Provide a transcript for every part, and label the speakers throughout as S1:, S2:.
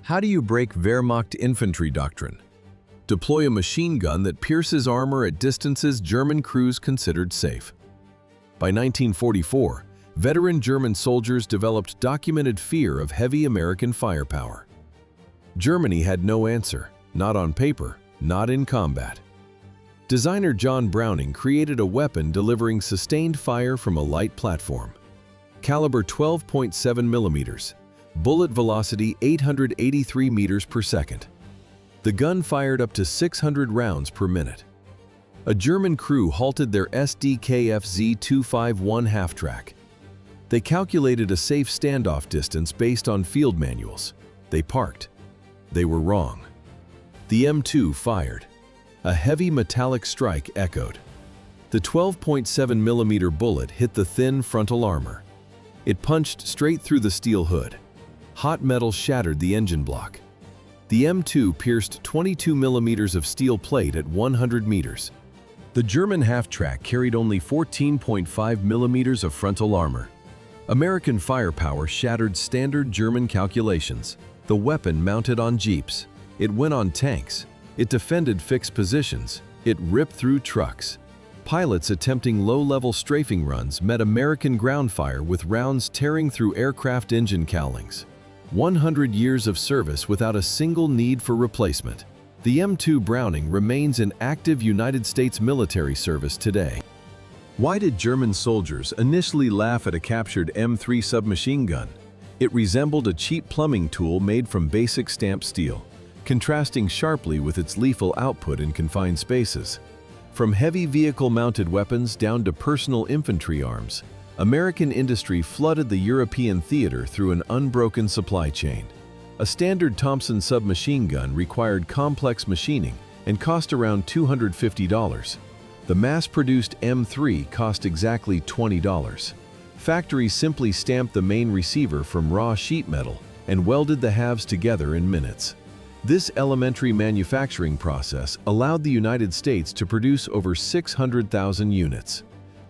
S1: How do you break Wehrmacht infantry doctrine? Deploy a machine gun that pierces armor at distances German crews considered safe. By 1944, veteran German soldiers developed documented fear of heavy American firepower. Germany had no answer, not on paper, not in combat. Designer John Browning created a weapon delivering sustained fire from a light platform. Caliber 12.7 millimeters, bullet velocity 883 meters per second. The gun fired up to 600 rounds per minute. A German crew halted their SDKF Z251 half-track. They calculated a safe standoff distance based on field manuals. They parked. They were wrong. The M2 fired. A heavy metallic strike echoed. The 12.7 millimeter bullet hit the thin frontal armor. It punched straight through the steel hood. Hot metal shattered the engine block. The M2 pierced 22 millimeters of steel plate at 100 meters. The German half-track carried only 14.5 millimeters of frontal armor. American firepower shattered standard German calculations. The weapon mounted on jeeps. It went on tanks. It defended fixed positions. It ripped through trucks. Pilots attempting low-level strafing runs met American ground fire with rounds tearing through aircraft engine cowlings. 100 years of service without a single need for replacement. The M2 Browning remains in active United States military service today. Why did German soldiers initially laugh at a captured M3 submachine gun? It resembled a cheap plumbing tool made from basic stamped steel, contrasting sharply with its lethal output in confined spaces. From heavy vehicle-mounted weapons down to personal infantry arms, American industry flooded the European theater through an unbroken supply chain. A standard Thompson submachine gun required complex machining and cost around $250. The mass-produced M3 cost exactly $20. Factories simply stamped the main receiver from raw sheet metal and welded the halves together in minutes. This elementary manufacturing process allowed the United States to produce over 600,000 units.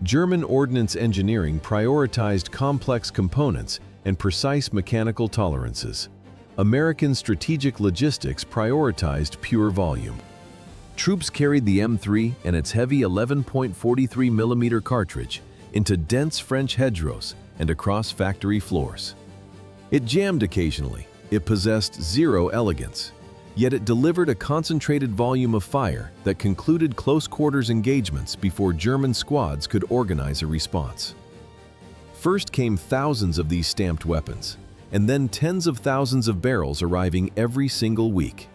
S1: German ordnance engineering prioritized complex components and precise mechanical tolerances. American strategic logistics prioritized pure volume. Troops carried the M3 and its heavy 11.43 millimeter cartridge into dense French hedgerows and across factory floors. It jammed occasionally. It possessed zero elegance. Yet it delivered a concentrated volume of fire that concluded close-quarters engagements before German squads could organize a response. First came thousands of these stamped weapons, and then tens of thousands of barrels arriving every single week.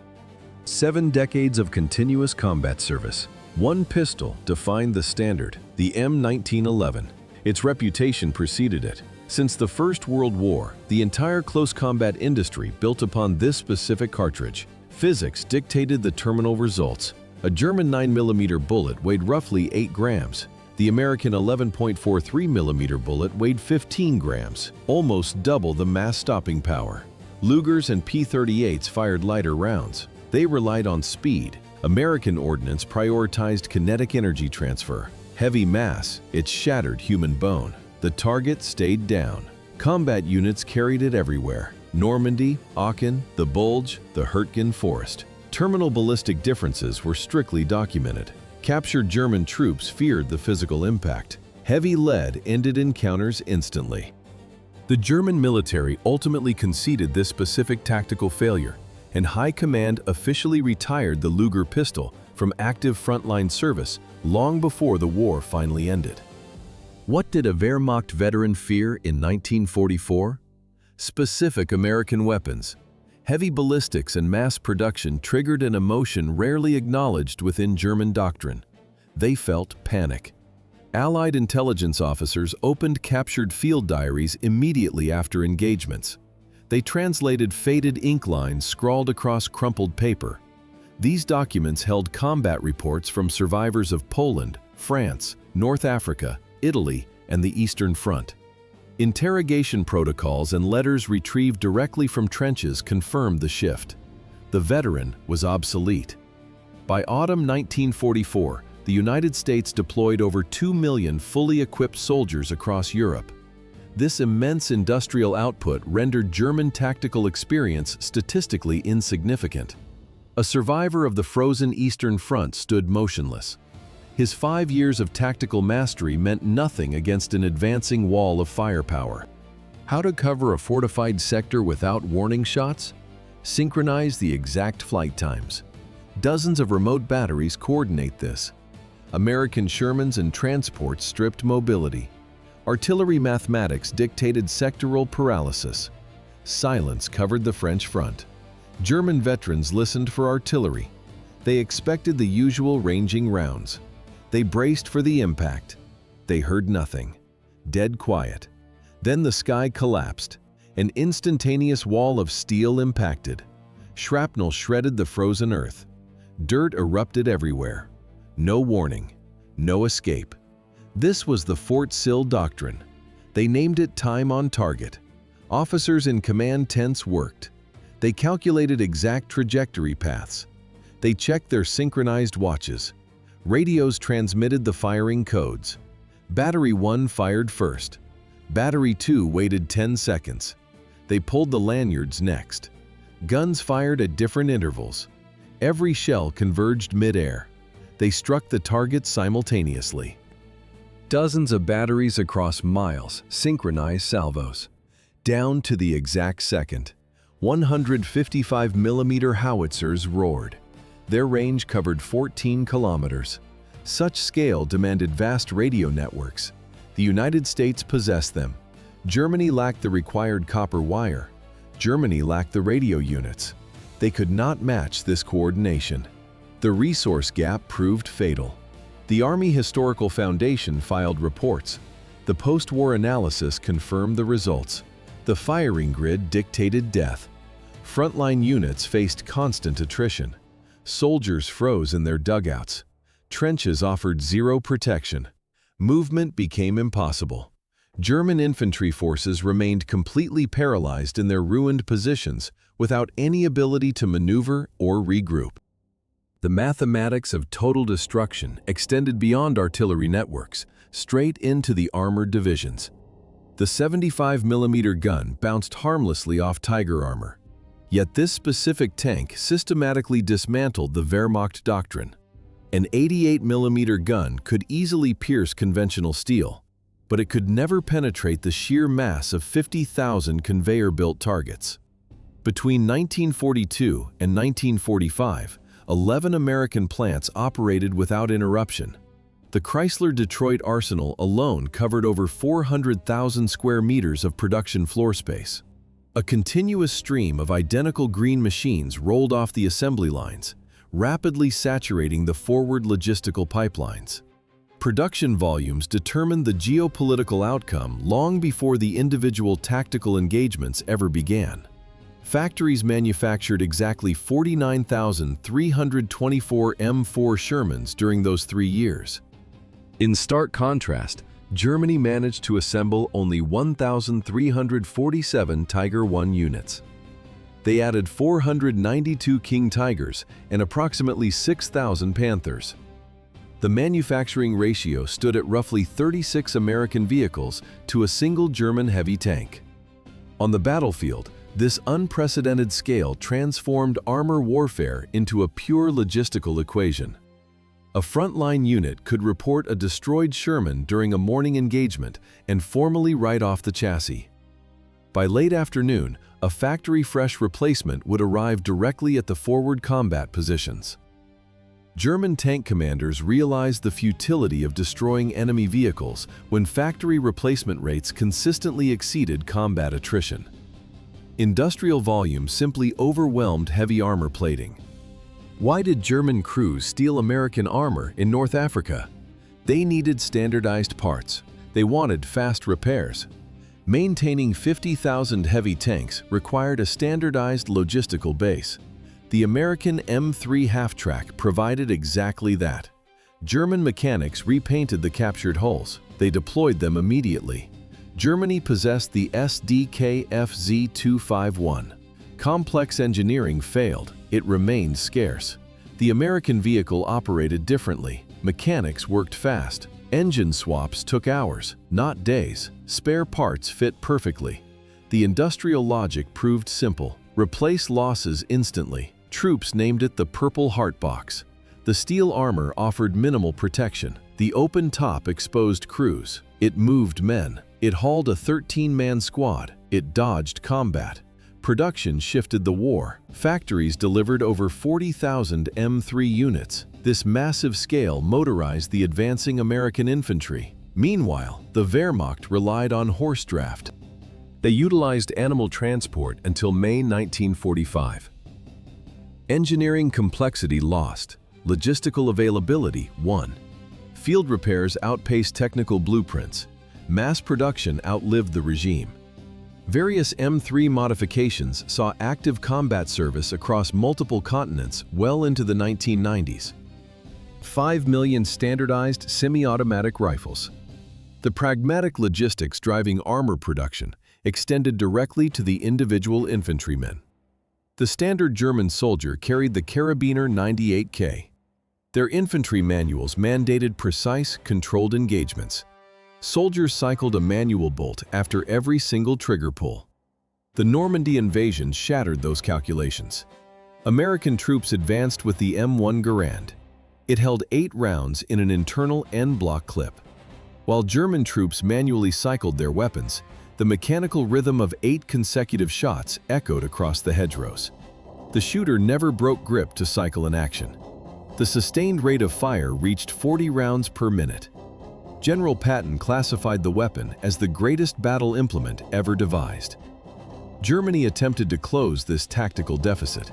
S1: 7 decades of continuous combat service. One pistol defined the standard, the M1911. Its reputation preceded it. Since the First World War, the entire close combat industry built upon this specific cartridge. Physics dictated the terminal results. A German 9mm bullet weighed roughly 8 grams. The American 11.43mm bullet weighed 15 grams, almost double the mass-stopping power. Lugers and P-38s fired lighter rounds. They relied on speed. American ordnance prioritized kinetic energy transfer. Heavy mass, it shattered human bone. The target stayed down. Combat units carried it everywhere. Normandy, Aachen, the Bulge, the Hurtgen Forest. Terminal ballistic differences were strictly documented. Captured German troops feared the physical impact. Heavy lead ended encounters instantly. The German military ultimately conceded this specific tactical failure, and High Command officially retired the Luger pistol from active frontline service long before the war finally ended. What did a Wehrmacht veteran fear in 1944? Specific American weapons. Heavy ballistics and mass production triggered an emotion rarely acknowledged within German doctrine. They felt panic. Allied intelligence officers opened captured field diaries immediately after engagements. They translated faded ink lines scrawled across crumpled paper. These documents held combat reports from survivors of Poland, France, North Africa, Italy, and the Eastern Front. Interrogation protocols and letters retrieved directly from trenches confirmed the shift. The veteran was obsolete. By autumn 1944, the United States deployed over 2 million fully equipped soldiers across Europe. This immense industrial output rendered German tactical experience statistically insignificant. A survivor of the frozen Eastern Front stood motionless. His 5 years of tactical mastery meant nothing against an advancing wall of firepower. How to cover a fortified sector without warning shots? Synchronize the exact flight times. Dozens of remote batteries coordinate this. American Shermans and transports stripped mobility. Artillery mathematics dictated sectoral paralysis. Silence covered the French front. German veterans listened for artillery. They expected the usual ranging rounds. They braced for the impact. They heard nothing. Dead quiet. Then the sky collapsed. An instantaneous wall of steel impacted. Shrapnel shredded the frozen earth. Dirt erupted everywhere. No warning. No escape. This was the Fort Sill Doctrine. They named it time on target. Officers in command tents worked. They calculated exact trajectory paths. They checked their synchronized watches. Radios transmitted the firing codes. Battery 1 fired first. Battery 2 waited 10 seconds. They pulled the lanyards next. Guns fired at different intervals. Every shell converged mid-air. They struck the target simultaneously. Dozens of batteries across miles synchronized salvos. Down to the exact second, 155mm howitzers roared. Their range covered 14 kilometers. Such scale demanded vast radio networks. The United States possessed them. Germany lacked the required copper wire. Germany lacked the radio units. They could not match this coordination. The resource gap proved fatal. The Army Historical Foundation filed reports. The post-war analysis confirmed the results. The firing grid dictated death. Frontline units faced constant attrition. Soldiers froze in their dugouts. Trenches offered zero protection. Movement became impossible. German infantry forces remained completely paralyzed in their ruined positions without any ability to maneuver or regroup. The mathematics of total destruction extended beyond artillery networks, straight into the armored divisions. The 75mm gun bounced harmlessly off Tiger armor. Yet this specific tank systematically dismantled the Wehrmacht doctrine. An 88mm gun could easily pierce conventional steel, but it could never penetrate the sheer mass of 50,000 conveyor-built targets. Between 1942 and 1945, 11 American plants operated without interruption. The Chrysler Detroit arsenal alone covered over 400,000 square meters of production floor space. A continuous stream of identical green machines rolled off the assembly lines, rapidly saturating the forward logistical pipelines. Production volumes determined the geopolitical outcome long before the individual tactical engagements ever began. Factories manufactured exactly 49,324 M4 Shermans during those 3 years. In stark contrast, Germany managed to assemble only 1,347 Tiger I units. They added 492 King Tigers and approximately 6,000 Panthers. The manufacturing ratio stood at roughly 36 American vehicles to a single German heavy tank. On the battlefield, this unprecedented scale transformed armor warfare into a pure logistical equation. A frontline unit could report a destroyed Sherman during a morning engagement and formally write off the chassis. By late afternoon, a factory-fresh replacement would arrive directly at the forward combat positions. German tank commanders realized the futility of destroying enemy vehicles when factory replacement rates consistently exceeded combat attrition. Industrial volume simply overwhelmed heavy armor plating. Why did German crews steal American armor in North Africa? They needed standardized parts. They wanted fast repairs. Maintaining 50,000 heavy tanks required a standardized logistical base. The American M3 half-track provided exactly that. German mechanics repainted the captured hulls. They deployed them immediately. Germany possessed the SDKFZ-251. Complex engineering failed. It remained scarce. The American vehicle operated differently. Mechanics worked fast. Engine swaps took hours, not days. Spare parts fit perfectly. The industrial logic proved simple. Replace losses instantly. Troops named it the Purple Heart Box. The steel armor offered minimal protection. The open top exposed crews. It moved men. It hauled a 13-man squad. It dodged combat. Production shifted the war. Factories delivered over 40,000 M3 units. This massive scale motorized the advancing American infantry. Meanwhile, the Wehrmacht relied on horse draft. They utilized animal transport until May 1945. Engineering complexity lost. Logistical availability won. Field repairs outpaced technical blueprints. Mass production outlived the regime. Various M3 modifications saw active combat service across multiple continents well into the 1990s. 5 million standardized semi-automatic rifles. The pragmatic logistics driving armor production extended directly to the individual infantrymen. The standard German soldier carried the Karabiner 98K. Their infantry manuals mandated precise, controlled engagements. Soldiers cycled a manual bolt after every single trigger pull. The Normandy invasion shattered those calculations. American troops advanced with the M1 Garand. It held 8 rounds in an internal en-bloc clip. While German troops manually cycled their weapons, the mechanical rhythm of 8 consecutive shots echoed across the hedgerows. The shooter never broke grip to cycle in action. The sustained rate of fire reached 40 rounds per minute. General Patton classified the weapon as the greatest battle implement ever devised. Germany attempted to close this tactical deficit.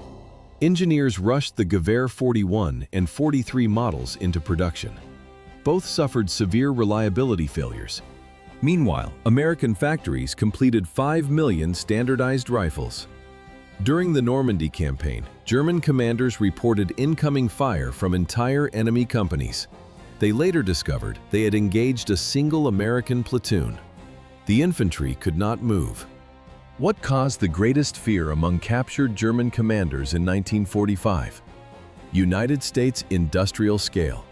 S1: Engineers rushed the Gewehr 41 and 43 models into production. Both suffered severe reliability failures. Meanwhile, American factories completed 5 million standardized rifles. During the Normandy campaign, German commanders reported incoming fire from entire enemy companies. They later discovered they had engaged a single American platoon. The infantry could not move. What caused the greatest fear among captured German commanders in 1945? United States industrial scale.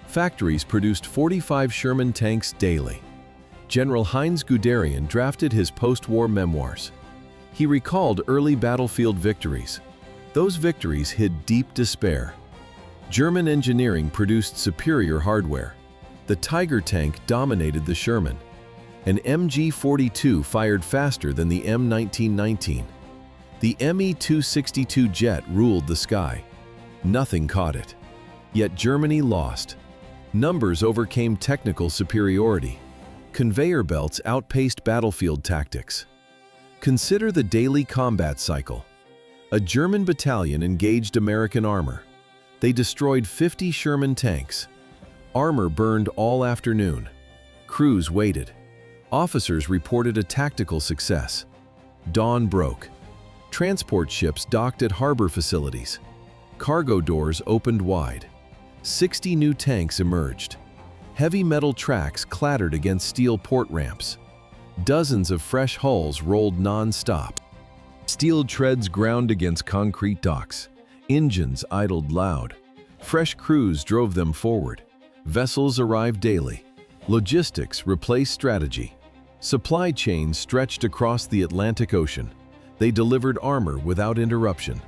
S1: Factories produced 45 Sherman tanks daily. General Heinz Guderian drafted his post-war memoirs. He recalled early battlefield victories. Those victories hid deep despair. German engineering produced superior hardware. The Tiger tank dominated the Sherman. An MG-42 fired faster than the M1919. The Me-262 jet ruled the sky. Nothing caught it. Yet Germany lost. Numbers overcame technical superiority. Conveyor belts outpaced battlefield tactics. Consider the daily combat cycle. A German battalion engaged American armor. They destroyed 50 Sherman tanks. Armor burned all afternoon. Crews waited. Officers reported a tactical success. Dawn broke. Transport ships docked at harbor facilities. Cargo doors opened wide. 60 new tanks emerged. Heavy metal tracks clattered against steel port ramps. Dozens of fresh hulls rolled non-stop. Steel treads ground against concrete docks. Engines idled loud. Fresh crews drove them forward. Vessels arrived daily. Logistics replaced strategy. Supply chains stretched across the Atlantic Ocean. They delivered armor without interruption.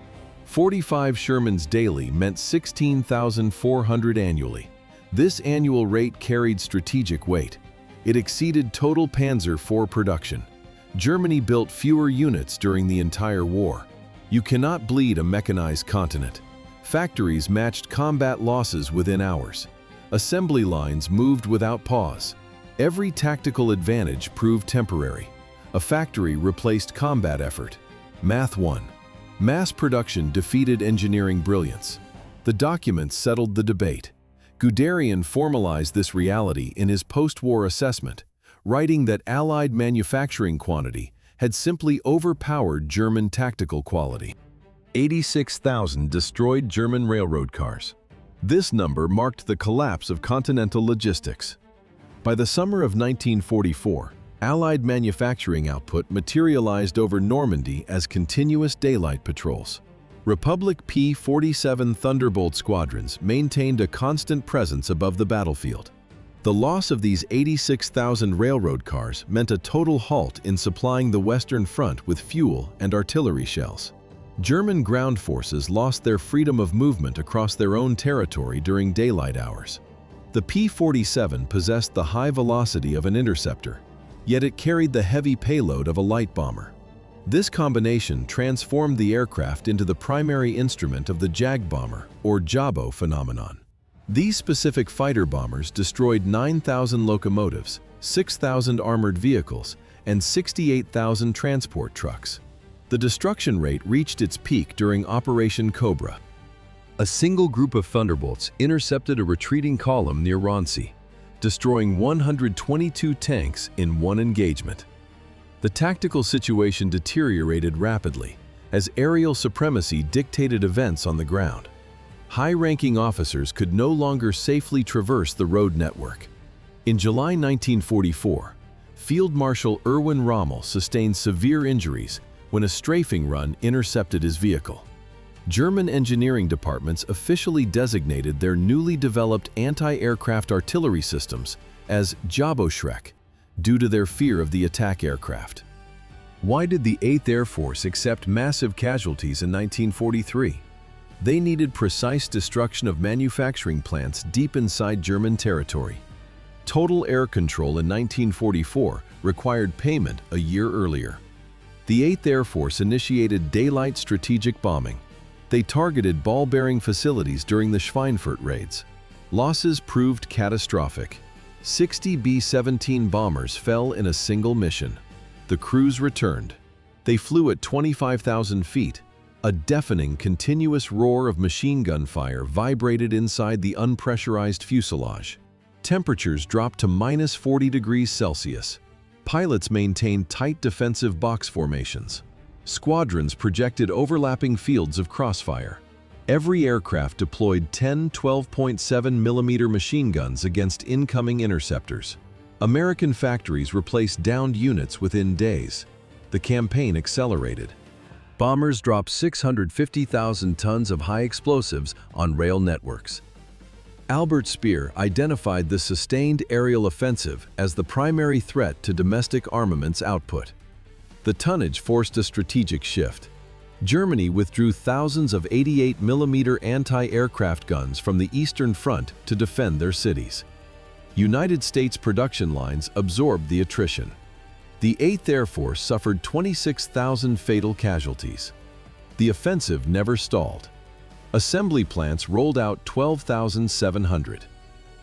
S1: 45 Shermans daily meant 16,400 annually. This annual rate carried strategic weight. It exceeded total Panzer IV production. Germany built fewer units during the entire war. You cannot bleed a mechanized continent. Factories matched combat losses within hours. Assembly lines moved without pause. Every tactical advantage proved temporary. A factory replaced combat effort. Math won. Mass production defeated engineering brilliance. The documents settled the debate. Guderian formalized this reality in his post-war assessment, writing that Allied manufacturing quantity had simply overpowered German tactical quality. 86,000 destroyed German railroad cars. This number marked the collapse of continental logistics. By the summer of 1944, Allied manufacturing output materialized over Normandy as continuous daylight patrols. Republic P-47 Thunderbolt squadrons maintained a constant presence above the battlefield. The loss of these 86,000 railroad cars meant a total halt in supplying the Western Front with fuel and artillery shells. German ground forces lost their freedom of movement across their own territory during daylight hours. The P-47 possessed the high velocity of an interceptor, yet it carried the heavy payload of a light bomber. This combination transformed the aircraft into the primary instrument of the Jag bomber, or Jabo phenomenon. These specific fighter bombers destroyed 9,000 locomotives, 6,000 armored vehicles, and 68,000 transport trucks. The destruction rate reached its peak during Operation Cobra. A single group of Thunderbolts intercepted a retreating column near Ranchi, destroying 122 tanks in one engagement. The tactical situation deteriorated rapidly as aerial supremacy dictated events on the ground. High-ranking officers could no longer safely traverse the road network. In July 1944, Field Marshal Erwin Rommel sustained severe injuries when a strafing run intercepted his vehicle. German engineering departments officially designated their newly developed anti-aircraft artillery systems as Jabo-Schreck due to their fear of the attack aircraft. Why did the 8th Air Force accept massive casualties in 1943? They needed precise destruction of manufacturing plants deep inside German territory. Total air control in 1944 required payment a year earlier. The 8th Air Force initiated daylight strategic bombing. They targeted ball-bearing facilities during the Schweinfurt raids. Losses proved catastrophic. 60 B-17 bombers fell in a single mission. The crews returned. They flew at 25,000 feet. A deafening, continuous roar of machine gun fire vibrated inside the unpressurized fuselage. Temperatures dropped to -40 degrees Celsius. Pilots maintained tight defensive box formations. Squadrons projected overlapping fields of crossfire. Every aircraft deployed 10 12.7 mm machine guns against incoming interceptors. American factories replaced downed units within days. The campaign accelerated. Bombers dropped 650,000 tons of high explosives on rail networks. Albert Speer identified the sustained aerial offensive as the primary threat to domestic armaments output. The tonnage forced a strategic shift. Germany withdrew thousands of 88 mm anti-aircraft guns from the Eastern Front to defend their cities. United States production lines absorbed the attrition. The 8th Air Force suffered 26,000 fatal casualties. The offensive never stalled. Assembly plants rolled out 12,700.